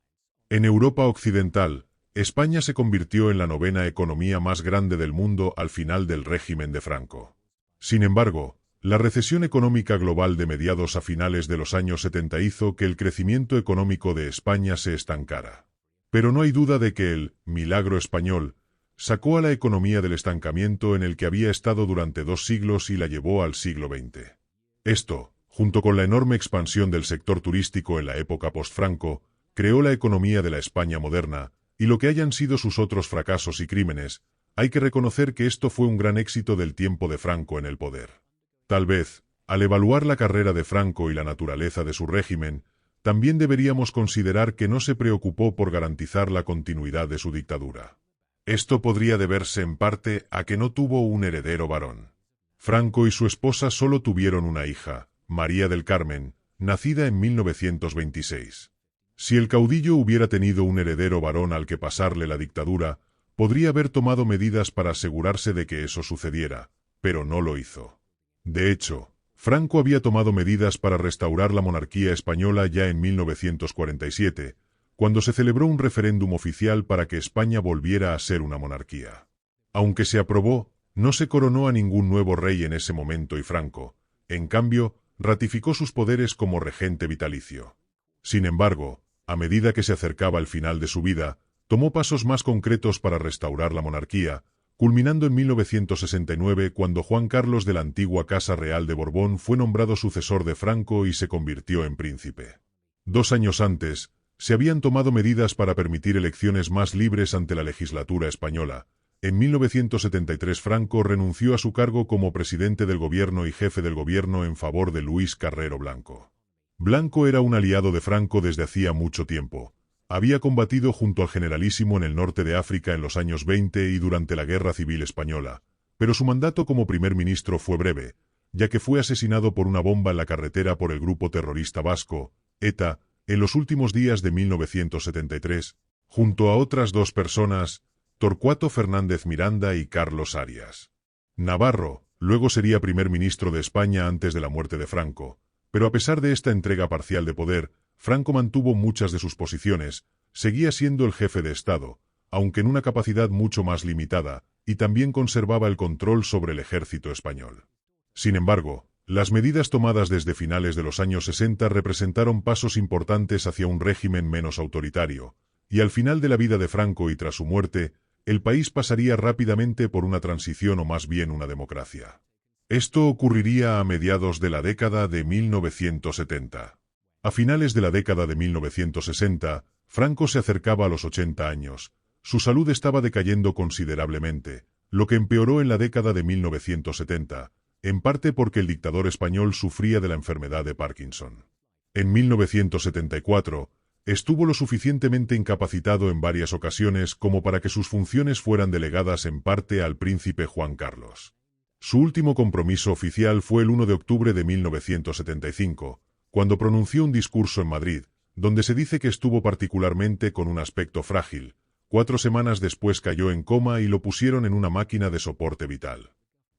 En Europa Occidental, España se convirtió en la 9ª economía más grande del mundo al final del régimen de Franco. Sin embargo, la recesión económica global de mediados a finales de los años 70 hizo que el crecimiento económico de España se estancara. Pero no hay duda de que el milagro español sacó a la economía del estancamiento en el que había estado durante 2 siglos y la llevó al siglo XX. Esto, junto con la enorme expansión del sector turístico en la época post-Franco, creó la economía de la España moderna, y lo que hayan sido sus otros fracasos y crímenes, hay que reconocer que esto fue un gran éxito del tiempo de Franco en el poder. Tal vez, al evaluar la carrera de Franco y la naturaleza de su régimen, también deberíamos considerar que no se preocupó por garantizar la continuidad de su dictadura. Esto podría deberse en parte a que no tuvo un heredero varón. Franco y su esposa solo tuvieron una hija, María del Carmen, nacida en 1926. Si el caudillo hubiera tenido un heredero varón al que pasarle la dictadura, podría haber tomado medidas para asegurarse de que eso sucediera, pero no lo hizo. De hecho, Franco había tomado medidas para restaurar la monarquía española ya en 1947, cuando se celebró un referéndum oficial para que España volviera a ser una monarquía. Aunque se aprobó, no se coronó a ningún nuevo rey en ese momento y Franco, en cambio, ratificó sus poderes como regente vitalicio. Sin embargo, a medida que se acercaba el final de su vida, tomó pasos más concretos para restaurar la monarquía, culminando en 1969 cuando Juan Carlos de la antigua Casa Real de Borbón fue nombrado sucesor de Franco y se convirtió en príncipe. 2 años antes, se habían tomado medidas para permitir elecciones más libres ante la legislatura española. En 1973 Franco renunció a su cargo como presidente del gobierno y jefe del gobierno en favor de Luis Carrero Blanco. Blanco era un aliado de Franco desde hacía mucho tiempo. Había combatido junto al generalísimo en el norte de África en los años 20 y durante la Guerra Civil Española, pero su mandato como primer ministro fue breve, ya que fue asesinado por una bomba en la carretera por el grupo terrorista vasco, ETA, en los últimos días de 1973, junto a otras 2 personas, Torcuato Fernández Miranda y Carlos Arias. Navarro, luego sería primer ministro de España antes de la muerte de Franco, pero a pesar de esta entrega parcial de poder, Franco mantuvo muchas de sus posiciones, seguía siendo el jefe de Estado, aunque en una capacidad mucho más limitada, y también conservaba el control sobre el ejército español. Sin embargo, las medidas tomadas desde finales de los años 60 representaron pasos importantes hacia un régimen menos autoritario, y al final de la vida de Franco y tras su muerte, el país pasaría rápidamente por una transición o más bien una democracia. Esto ocurriría a mediados de la década de 1970. A finales de la década de 1960, Franco se acercaba a los 80 años. Su salud estaba decayendo considerablemente, lo que empeoró en la década de 1970, en parte porque el dictador español sufría de la enfermedad de Parkinson. En 1974, estuvo lo suficientemente incapacitado en varias ocasiones como para que sus funciones fueran delegadas en parte al príncipe Juan Carlos. Su último compromiso oficial fue el 1 de octubre de 1975, cuando pronunció un discurso en Madrid, donde se dice que estuvo particularmente con un aspecto frágil. 4 semanas después cayó en coma y lo pusieron en una máquina de soporte vital.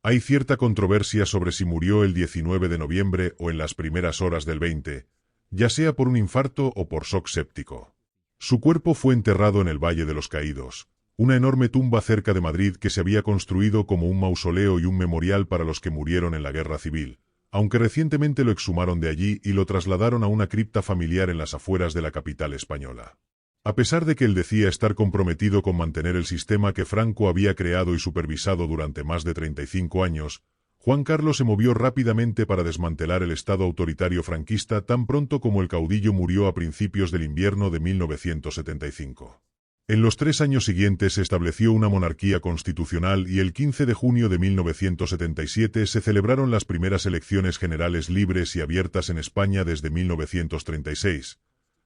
Hay cierta controversia sobre si murió el 19 de noviembre o en las primeras horas del 20, ya sea por un infarto o por shock séptico. Su cuerpo fue enterrado en el Valle de los Caídos, una enorme tumba cerca de Madrid que se había construido como un mausoleo y un memorial para los que murieron en la Guerra Civil, aunque recientemente lo exhumaron de allí y lo trasladaron a una cripta familiar en las afueras de la capital española. A pesar de que él decía estar comprometido con mantener el sistema que Franco había creado y supervisado durante más de 35 años, Juan Carlos se movió rápidamente para desmantelar el Estado autoritario franquista tan pronto como el caudillo murió a principios del invierno de 1975. En los 3 años siguientes se estableció una monarquía constitucional y el 15 de junio de 1977 se celebraron las primeras elecciones generales libres y abiertas en España desde 1936,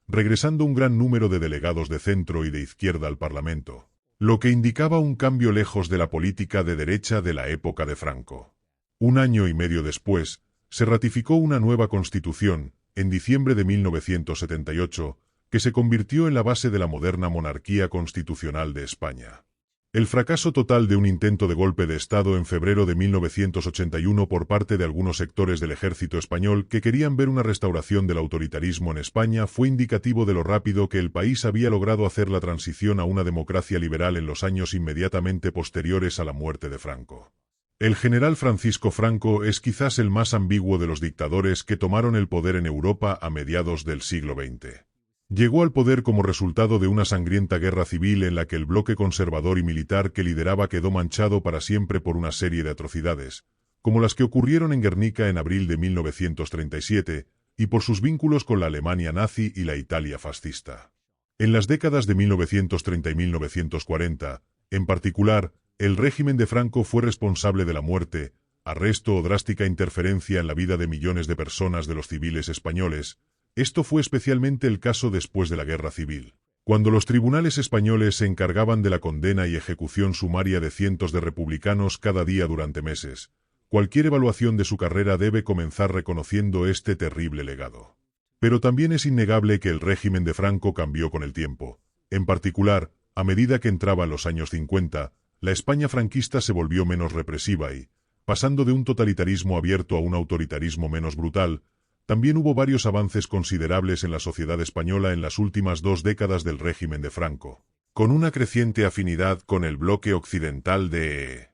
regresando un gran número de delegados de centro y de izquierda al Parlamento, lo que indicaba un cambio lejos de la política de derecha de la época de Franco. Un año y medio después, se ratificó una nueva constitución, en diciembre de 1978, que se convirtió en la base de la moderna monarquía constitucional de España. El fracaso total de un intento de golpe de Estado en febrero de 1981 por parte de algunos sectores del ejército español que querían ver una restauración del autoritarismo en España fue indicativo de lo rápido que el país había logrado hacer la transición a una democracia liberal en los años inmediatamente posteriores a la muerte de Franco. El general Francisco Franco es quizás el más ambiguo de los dictadores que tomaron el poder en Europa a mediados del siglo XX. Llegó al poder como resultado de una sangrienta guerra civil en la que el bloque conservador y militar que lideraba quedó manchado para siempre por una serie de atrocidades, como las que ocurrieron en Guernica en abril de 1937, y por sus vínculos con la Alemania nazi y la Italia fascista. En las décadas de 1930 y 1940, en particular, el régimen de Franco fue responsable de la muerte, arresto o drástica interferencia en la vida de millones de personas de los civiles españoles. Esto fue especialmente el caso después de la Guerra Civil, cuando los tribunales españoles se encargaban de la condena y ejecución sumaria de cientos de republicanos cada día durante meses. Cualquier evaluación de su carrera debe comenzar reconociendo este terrible legado. Pero también es innegable que el régimen de Franco cambió con el tiempo. En particular, a medida que entraban los años 50, la España franquista se volvió menos represiva y, pasando de un totalitarismo abierto a un autoritarismo menos brutal, también hubo varios avances considerables en la sociedad española en las últimas 2 décadas del régimen de Franco, con una creciente afinidad con el bloque occidental de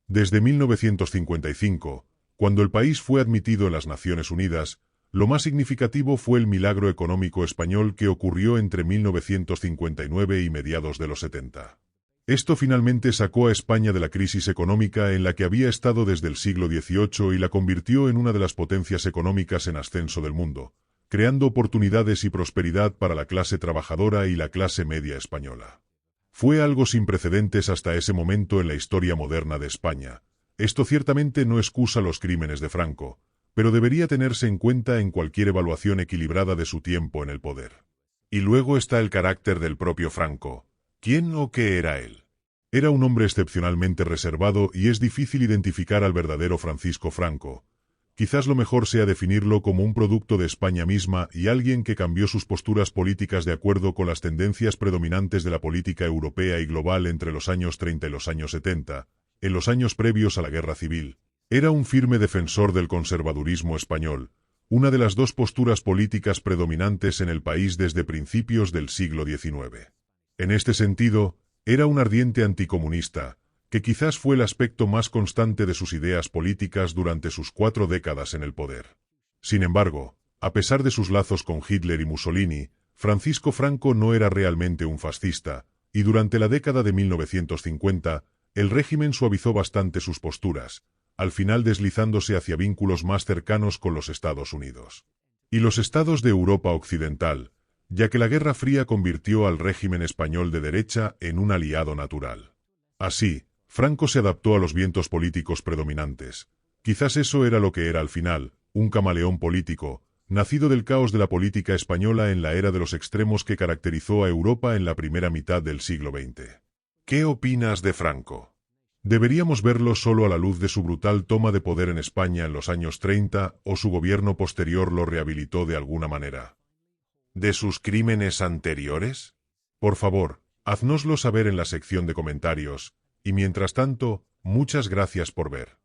Desde 1955, cuando el país fue admitido en las Naciones Unidas, lo más significativo fue el milagro económico español que ocurrió entre 1959 y mediados de los 70. Esto finalmente sacó a España de la crisis económica en la que había estado desde el siglo XVIII y la convirtió en una de las potencias económicas en ascenso del mundo, creando oportunidades y prosperidad para la clase trabajadora y la clase media española. Fue algo sin precedentes hasta ese momento en la historia moderna de España. Esto ciertamente no excusa los crímenes de Franco, pero debería tenerse en cuenta en cualquier evaluación equilibrada de su tiempo en el poder. Y luego está el carácter del propio Franco. ¿Quién o qué era él? Era un hombre excepcionalmente reservado y es difícil identificar al verdadero Francisco Franco. Quizás lo mejor sea definirlo como un producto de España misma y alguien que cambió sus posturas políticas de acuerdo con las tendencias predominantes de la política europea y global entre los años 30 y los años 70, en los años previos a la Guerra Civil. Era un firme defensor del conservadurismo español, una de las 2 posturas políticas predominantes en el país desde principios del siglo XIX. En este sentido, era un ardiente anticomunista, que quizás fue el aspecto más constante de sus ideas políticas durante sus 4 décadas en el poder. Sin embargo, a pesar de sus lazos con Hitler y Mussolini, Francisco Franco no era realmente un fascista, y durante la década de 1950, el régimen suavizó bastante sus posturas, al final deslizándose hacia vínculos más cercanos con los Estados Unidos y los estados de Europa Occidental, ya que la Guerra Fría convirtió al régimen español de derecha en un aliado natural. Así, Franco se adaptó a los vientos políticos predominantes. Quizás eso era lo que era al final, un camaleón político, nacido del caos de la política española en la era de los extremos que caracterizó a Europa en la primera mitad del siglo XX. ¿Qué opinas de Franco? ¿Deberíamos verlo solo a la luz de su brutal toma de poder en España en los años 30 o su gobierno posterior lo rehabilitó de alguna manera? ¿De sus crímenes anteriores? Por favor, haznoslo saber en la sección de comentarios, y mientras tanto, muchas gracias por ver.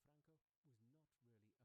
Franco was not really a fascist, and in the course of the 1950s, the regime softened its stances considerably, eventually drifting towards closer ties with the US and the Western European states, as the Cold War made the right-wing Spanish regime a natural ally. Thus, Franco adapted to fit the prevailing political winds. Perhaps this was who he was in the end, a political chameleon, born of the chaos of Spanish politics in the age of extremes, which characterized Europe in the first half of the 20th century. What do you think of General Franco? Should we view him entirely in light of his brutal takeover of Spain in the 1930s, or did his later rule substantially rehabilitate him from his earlier crimes? Please let us know in the comment section. And in the meantime, thank you very much for watching.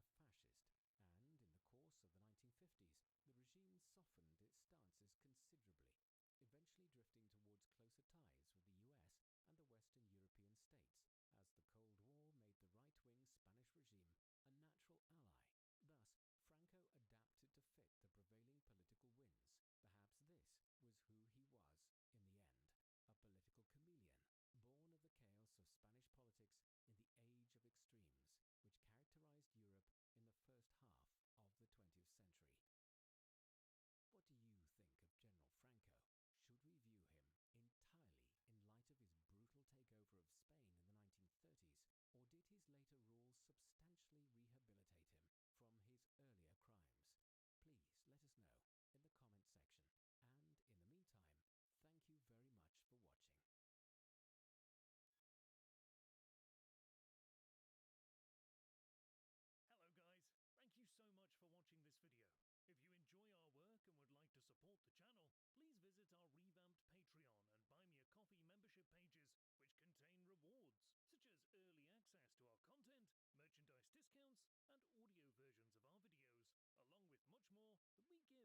Hello guys, thank you so much for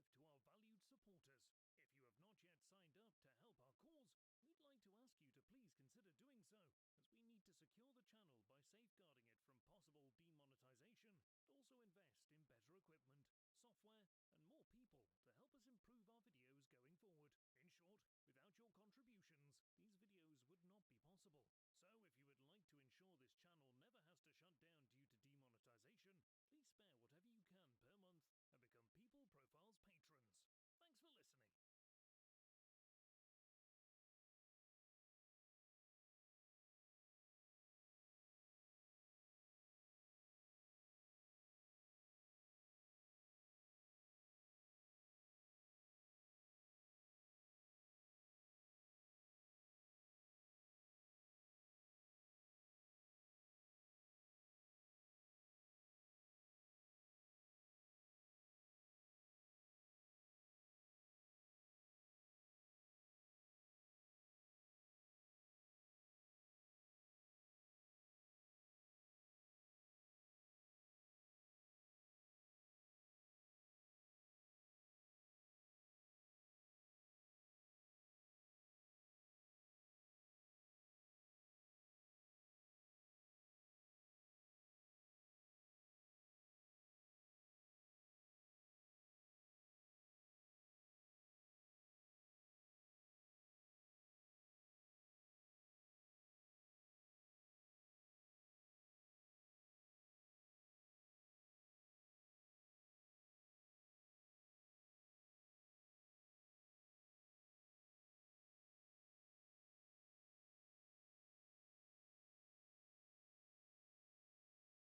watching this video. If you enjoy our work and would like to support the channel, please visit our revamped Patreon and Buy Me a Coffee membership pages, which contain rewards, such as early access to our content, merchandise discounts, and audio versions of our videos, along with much more that we give to our valued supporters. If you have not yet signed up to help our cause, we'd like to ask you to please consider doing so, as we need to secure the channel by safeguarding it from possible demonetization, and also invest in better equipment, software, and more people to help us improve our videos going forward. In short, without your contributions, these videos would not be possible.